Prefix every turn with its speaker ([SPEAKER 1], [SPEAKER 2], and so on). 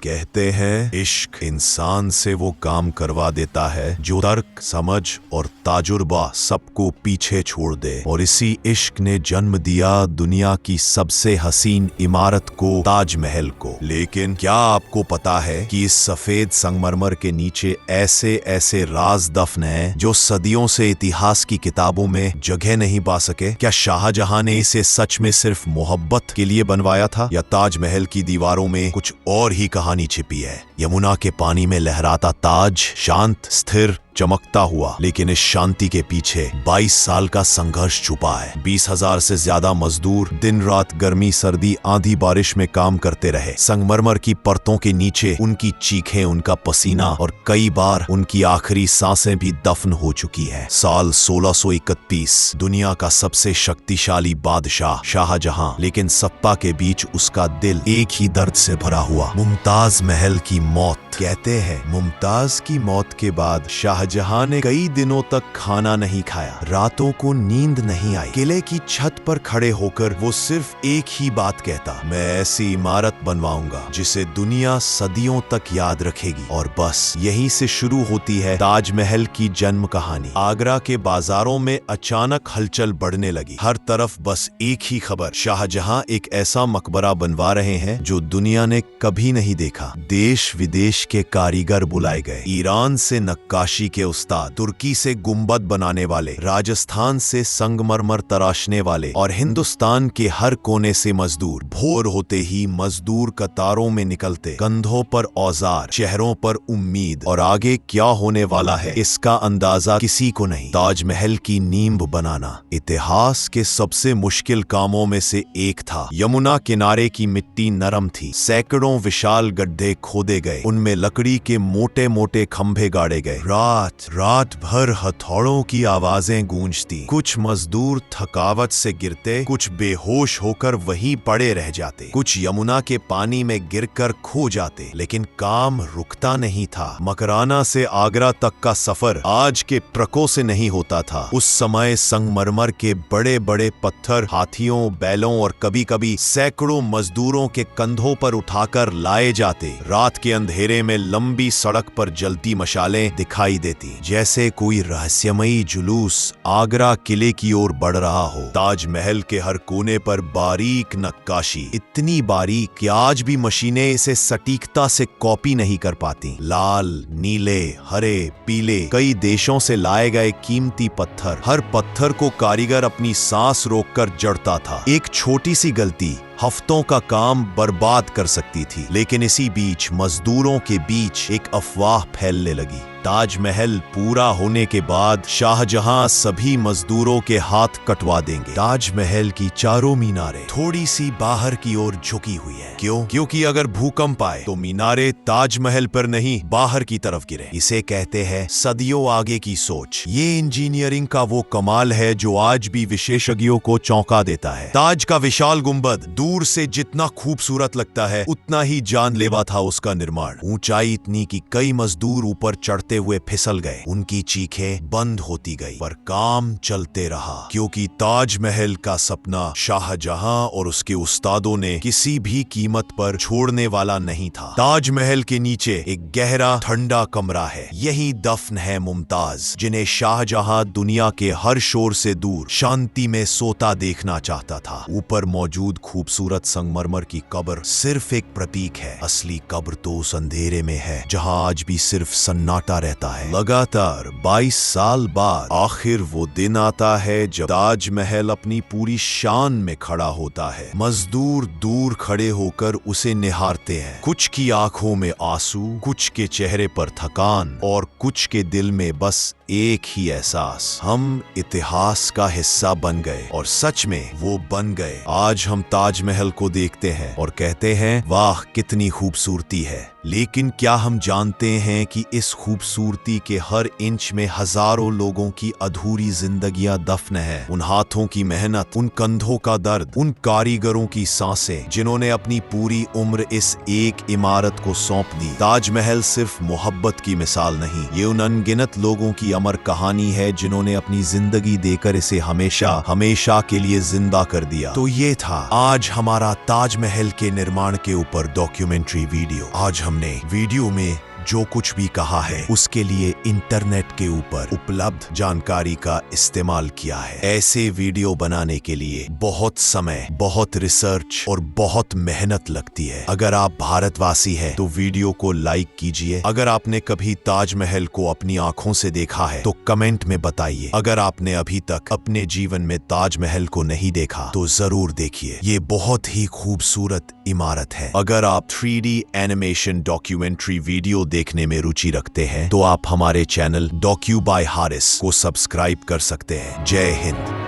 [SPEAKER 1] कहते हैं इश्क इंसान से वो काम करवा देता है जो तर्क, समझ और ताजुर्बा सबको पीछे छोड़ दे। और इसी इश्क ने जन्म दिया दुनिया की सबसे हसीन इमारत को, ताजमहल को। लेकिन क्या आपको पता है कि इस सफेद संगमरमर के नीचे ऐसे ऐसे राज दफन हैं जो सदियों से इतिहास की किताबों में जगह नहीं पा सके? क्या शाहजहां ने इसे सच में सिर्फ मोहब्बत के लिए बनवाया था, या ताजमहल की दीवारों में कुछ और ही कहानी छिपी है? यमुना के पानी में लहराता ताज शांत, स्थिर, चमकता हुआ, लेकिन इस शांति के पीछे 22 साल का संघर्ष छुपा है। 20,000 से ज्यादा मजदूर दिन रात गर्मी सर्दी आंधी बारिश में काम करते रहे। संगमरमर की परतों के नीचे उनकी चीखें, उनका पसीना और कई बार उनकी आखिरी सांसें भी दफन हो चुकी है। साल 1631, दुनिया का सबसे शक्तिशाली बादशाह शाहजहां, लेकिन सत्ता के बीच उसका दिल एक ही दर्द से भरा हुआ, मुमताज महल की मौत। कहते हैं मुमताज की मौत के बाद शाहजहां ने कई दिनों तक खाना नहीं खाया, रातों को नींद नहीं आई। किले की छत पर खड़े होकर वो सिर्फ एक ही बात कहता, मैं ऐसी इमारत बनवाऊंगा जिसे दुनिया सदियों तक याद रखेगी। और बस यहीं से शुरू होती है ताजमहल की जन्म कहानी। आगरा के बाजारों में अचानक हलचल बढ़ने लगी। हर तरफ बस एक ही खबर, शाहजहां एक ऐसा मकबरा बनवा रहे हैं जो दुनिया ने कभी नहीं देखा। देश विदेश के कारीगर बुलाए गए, ईरान से नक्काशी के उस्ताद, तुर्की से गुंबद बनाने वाले, राजस्थान से संगमरमर तराशने वाले और हिंदुस्तान के हर कोने से मजदूर। भोर होते ही मजदूर कतारों में निकलते, कंधों पर औजार, चेहरों पर उम्मीद, और आगे क्या होने वाला है इसका अंदाजा किसी को नहीं। ताजमहल की नींव बनाना इतिहास के सबसे मुश्किल कामों में से एक था। यमुना किनारे की मिट्टी नरम थी, सैकड़ों विशाल गड्ढे खोदे गए, उनमें लकड़ी के मोटे मोटे खंभे गाड़े गए। रात भर हथौड़ों की आवाजें गूंजती। कुछ मजदूर थकावट से गिरते, कुछ बेहोश होकर वहीं पड़े रह जाते, कुछ यमुना के पानी में गिरकर खो जाते। लेकिन काम रुकता नहीं था। मकराना से आगरा तक का सफर आज के ट्रकों से नहीं होता था। उस समय संगमरमर के बड़े बड़े पत्थर हाथियों, बैलों और कभी कभी सैकड़ों मजदूरों के कंधों पर उठाकर लाए जाते। रात के अंधेरे में लंबी सड़क पर जलती मशालें दिखाई देती, जैसे कोई रहस्यमयी जुलूस आगरा किले की ओर बढ़ रहा हो। ताजमहल के हर कोने पर बारीक नक्काशी, इतनी बारीक कि आज भी मशीनें इसे सटीकता से कॉपी नहीं कर पाती। लाल, नीले, हरे, पीले, कई देशों से लाए गए कीमती पत्थर। हर पत्थर को कारीगर अपनी सांस रोककर जड़ता था। एक छोटी सी गलती हफ्तों का काम बर्बाद कर सकती थी। लेकिन इसी बीच मजदूरों के बीच एक अफवाह फैलने लगी। ताजमहल पूरा होने के बाद शाहजहां सभी मजदूरों के हाथ कटवा देंगे। ताजमहल की चारों मीनारें थोड़ी सी बाहर की ओर झुकी हुई है। क्यों? क्योंकि अगर भूकंप आए तो मीनारें ताजमहल पर नहीं, बाहर की तरफ गिरे। इसे कहते हैं सदियों आगे की सोच। ये इंजीनियरिंग का वो कमाल है जो आज भी विशेषज्ञों को चौंका देता है। ताज का विशाल गुंबद दूर से जितना खूबसूरत लगता है, उतना ही जानलेवा था उसका निर्माण। ऊंचाई इतनी कि कई मजदूर ऊपर चढ़ते हुए फिसल गए, उनकी चीखें बंद होती गई, पर काम चलते रहा। क्योंकि ताजमहल का सपना शाहजहां और उसके उस्तादों ने किसी भी कीमत पर छोड़ने वाला नहीं था। ताजमहल के नीचे एक गहरा ठंडा कमरा है। यही दफन है मुमताज, जिन्हें शाहजहां दुनिया के हर शोर से दूर शांति में सोता देखना चाहता था। ऊपर मौजूद खूबसूरत संगमरमर की कब्र सिर्फ एक प्रतीक है। असली कब्र तो उस अंधेरे में है जहां आज भी सिर्फ सन्नाटा रहता है। लगातार 22 साल बाद आखिर वो दिन आता है जब ताजमहल अपनी पूरी शान में खड़ा होता है। मजदूर दूर खड़े होकर उसे निहारते हैं। कुछ की आंखों में आंसू, कुछ के चेहरे पर थकान और कुछ के दिल में बस एक ही एहसास, हम इतिहास का हिस्सा बन गए। और सच में वो बन गए। आज हम ताजमहल को देखते हैं और कहते हैं वाह कितनी खूबसूरती है। लेकिन क्या हम जानते हैं कि इस खूबसूरती के हर इंच में हजारों लोगों की अधूरी जिंदगियां दफन है। उन हाथों की मेहनत, उन कंधों का दर्द, उन कारीगरों की सांसें जिन्होंने अपनी पूरी उम्र इस एक इमारत को सौंप दी। ताजमहल सिर्फ मोहब्बत की मिसाल नहीं, ये उन अनगिनत लोगों की अमर कहानी है जिन्होंने अपनी जिंदगी देकर इसे हमेशा हमेशा के लिए जिंदा कर दिया। तो ये था आज हमारा ताजमहल के निर्माण के ऊपर डॉक्यूमेंट्री वीडियो। आज हमने वीडियो में जो कुछ भी कहा है उसके लिए इंटरनेट के ऊपर उपलब्ध जानकारी का इस्तेमाल किया है। ऐसे वीडियो बनाने के लिए बहुत समय, बहुत रिसर्च और बहुत मेहनत लगती है। अगर आप भारतवासी हैं तो वीडियो को लाइक कीजिए। अगर आपने कभी ताजमहल को अपनी आंखों से देखा है तो कमेंट में बताइए। अगर आपने अभी तक अपने जीवन में ताजमहल को नहीं देखा तो जरूर देखिए। ये बहुत ही खूबसूरत इमारत है। अगर आप 3D एनिमेशन डॉक्यूमेंट्री वीडियो देखने में रुचि रखते हैं तो आप हमारे चैनल डॉक्यू बाय हारिस को सब्सक्राइब कर सकते हैं। जय हिंद।